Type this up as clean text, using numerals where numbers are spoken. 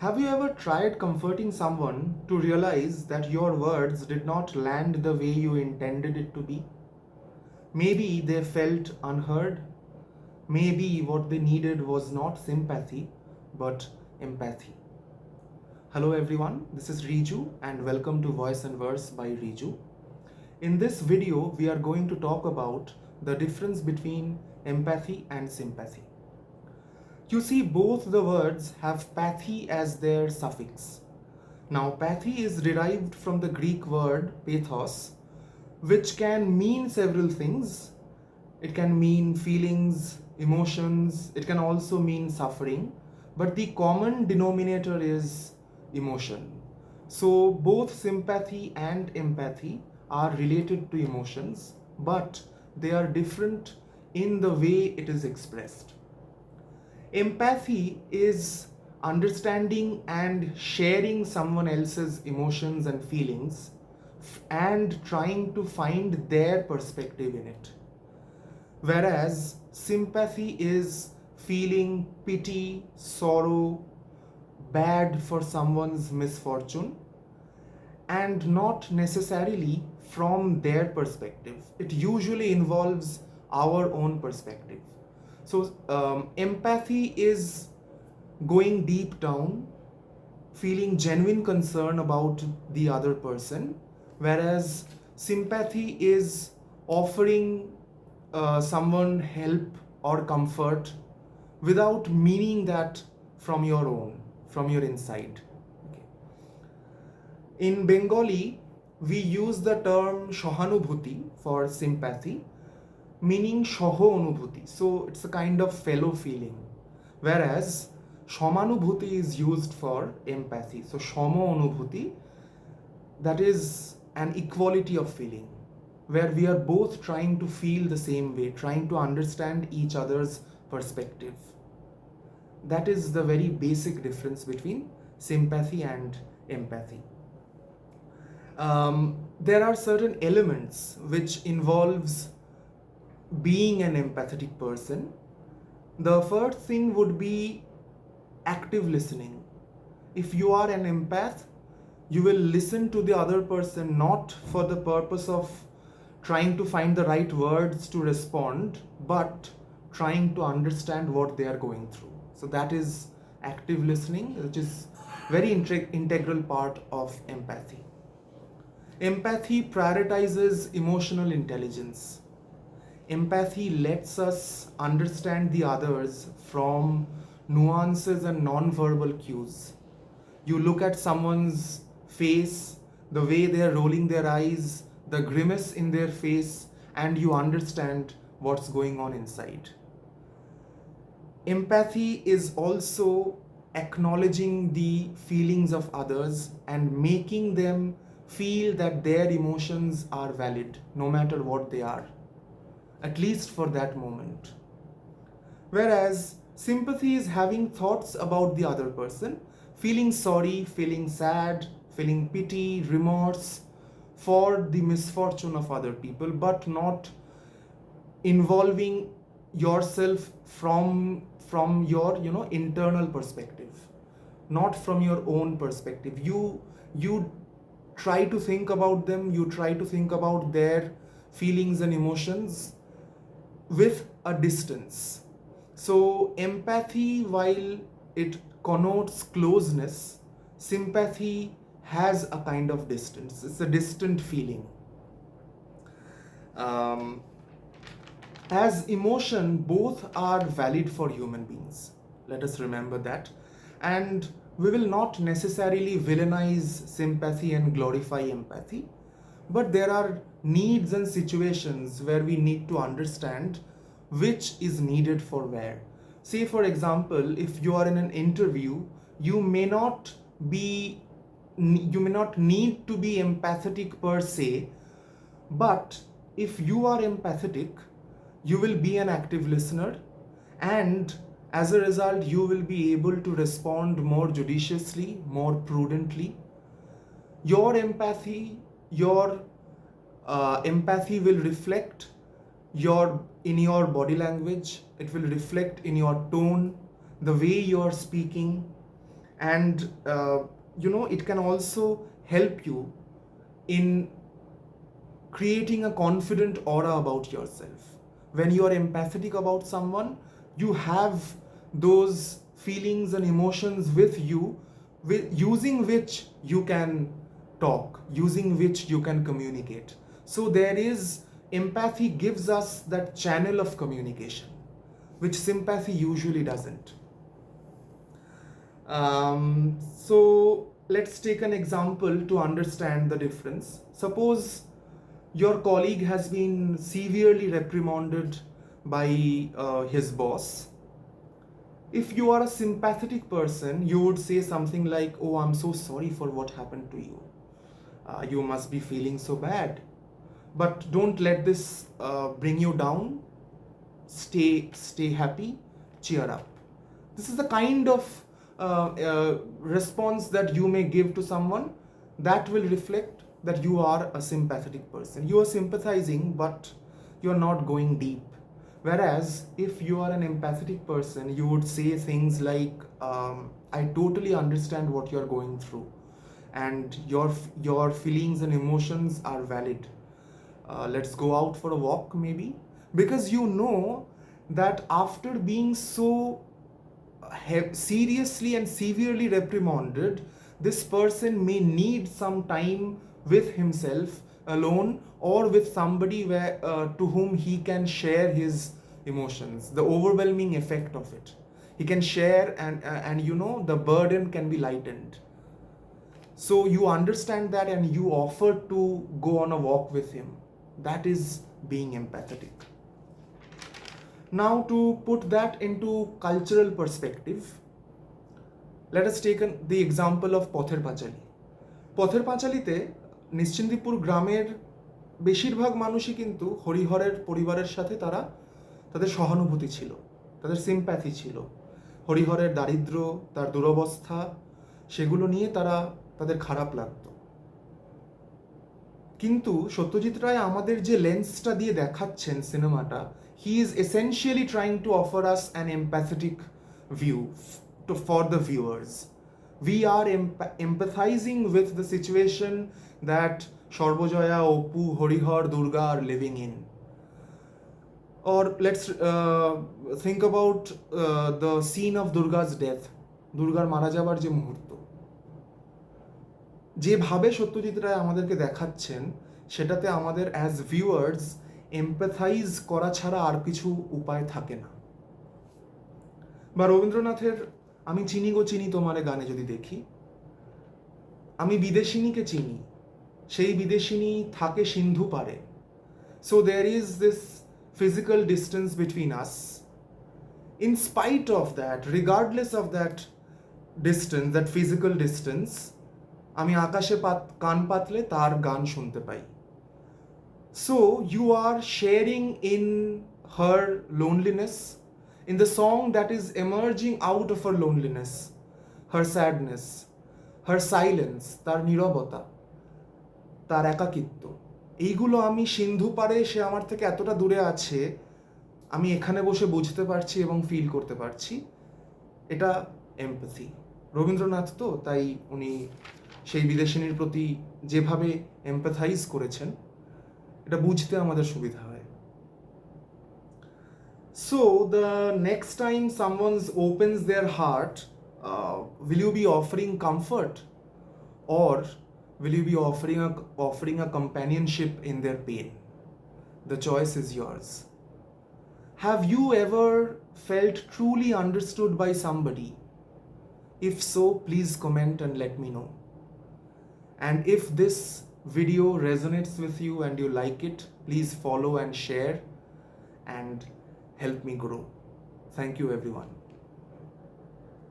Have you ever tried comforting someone to realize that your words did not land the way you intended it to be? Maybe they felt unheard. Maybe what they needed was not sympathy, but empathy. Hello everyone, this is Reeju and welcome to Voice and Verse by Reeju. In this video, we are going to talk about the difference between empathy and sympathy. You see, both the words have pathy as their suffix. Now, pathy is derived from the Greek word pathos, which can mean several things. It can mean feelings, emotions, it can also mean suffering, but the common denominator is emotion. So, both sympathy and empathy are related to emotions, but they are different in the way it is expressed. Empathy is understanding and sharing someone else's emotions and feelings and trying to find their perspective in it. Whereas sympathy is feeling pity, sorrow, bad for someone's misfortune and not necessarily from their perspective. It usually involves our own perspective. So, empathy is going deep down, feeling genuine concern about the other person, whereas sympathy is offering someone help or comfort without meaning that from your own, from your inside. Okay. In Bengali, we use the term shohanubhuti for sympathy, meaning shoho anubhuti. So it's a kind of fellow feeling. Whereas shomanubhuti is used for empathy. So shomo anubhuti, that is an equality of feeling, where we are both trying to feel the same way, trying to understand each other's perspective. That is the very basic difference between sympathy and empathy. There are certain elements which involves being an empathetic person. The first thing would be active listening. If you are an empath, you will listen to the other person not for the purpose of trying to find the right words to respond, but trying to understand what they are going through. So that is active listening, which is very integral part of empathy. Empathy prioritizes emotional intelligence. Empathy lets us understand the others from nuances and non-verbal cues. You look at someone's face, the way they are rolling their eyes, the grimace in their face, and you understand what's going on inside. Empathy is also acknowledging the feelings of others and making them feel that their emotions are valid, no matter what they are, at least for that moment. Whereas sympathy is having thoughts about the other person, feeling sorry, feeling sad, feeling pity, remorse for the misfortune of other people, but not involving yourself from your internal perspective, not from your own perspective. You try to think about them, you try to think about their feelings and emotions with a distance. So empathy, while it connotes closeness, sympathy has a kind of distance. It's a distant feeling. As emotion, both are valid for human beings. Let us remember that. And we will not necessarily villainize sympathy and glorify empathy, but there are needs and situations where we need to understand which is needed for where. Say, for example, if you are in an interview, you may not need to be empathetic per se, but if you are empathetic, you will be an active listener, and as a result, you will be able to respond more judiciously, more prudently. Your empathy will reflect in your body language. It will reflect in your tone, the way you are speaking, And it can also help you in creating a confident aura about yourself. When you are empathetic about someone, you have those feelings and emotions with you, using which you can talk, using which you can communicate. So there is empathy gives us that channel of communication, which sympathy usually doesn't. So let's take an example to understand the difference. Suppose your colleague has been severely reprimanded by his boss. If you are a sympathetic person, you would say something like, "Oh, I'm so sorry for what happened to you. You must be feeling so bad. But don't let this bring you down. Stay happy, cheer up." This is the kind of response that you may give to someone that will reflect that you are a sympathetic person. You are sympathizing, but you are not going deep. Whereas if you are an empathetic person, you would say things like, "I totally understand what you are going through, and your feelings and emotions are valid. Let's go out for a walk, maybe." Because you know that after being so seriously and severely reprimanded, this person may need some time with himself alone, or with somebody to whom he can share his emotions, the overwhelming effect of it. He can share, and the burden can be lightened. So you understand that and you offer to go on a walk with him. That is being empathetic. Now, to put that into cultural perspective, let us take the example of Pather Panchali. পথের পাঁচালীতে নিশ্চিন্দিপুর গ্রামের বেশিরভাগ মানুষই কিন্তু হরিহরের পরিবারের সাথে তাদের সহানুভূতি ছিল, তাদের সিম্প্যাথি ছিল। হরিহরের দারিদ্র্য, তার দুরবস্থা, সেগুলো নিয়ে তাদের খারাপ লাগতো। কিন্তু সত্যজিৎ রায় আমাদের যে লেন্সটা দিয়ে দেখাচ্ছেন সিনেমাটা, he is essentially trying to offer us an empathetic view for the viewers. We are empathizing with the situation that Sarbojoya, Oppu, Harihar, Durga are living in. Or let's think about the scene of Durga's death. Durgar মারা যাবার যে মুহূর্ত, যেভাবে সত্যজিৎ রায় আমাদেরকে দেখাচ্ছেন, সেটাতে আমাদের as viewers এম্প্যাথাইজ করা ছাড়া আর কিছু উপায় থাকে না। বা রবীন্দ্রনাথের আমি চিনি গো চিনি তোমারে গানে যদি দেখি, আমি বিদেশিনীকে চিনি, সেই বিদেশিনী থাকে সিন্ধু পারে। So there is this physical distance between us. In spite of that, regardless of that distance, that physical distance, আমি আকাশে কান পাতলে তার গান শুনতে পাই। So you are sharing in her loneliness, in the song that is emerging out of her loneliness, her sadness, her silence, তার নীরবতা, তার একাকিত্ব। এইগুলো আমি সিন্ধু পারে, সে আমার থেকে এতটা দূরে আছে, আমি এখানে বসে বুঝতে পারছি এবং ফিল করতে পারছি। এটা এমপ্যাথি। রবীন্দ্রনাথ তো তাই উনি সেই বিদেশিনীর প্রতি যেভাবে এমপ্যাথাইজ করেছেন, এটা বুঝতে আমাদের সুবিধা হয়। So the next time someone opens their heart, will you be offering comfort, or will you be offering a companionship in their pain? The choice is yours. Have you ever felt truly understood by somebody? If so, please comment and let me know. And if this video resonates with you and you like it, please follow and share and help me grow. Thank you, everyone.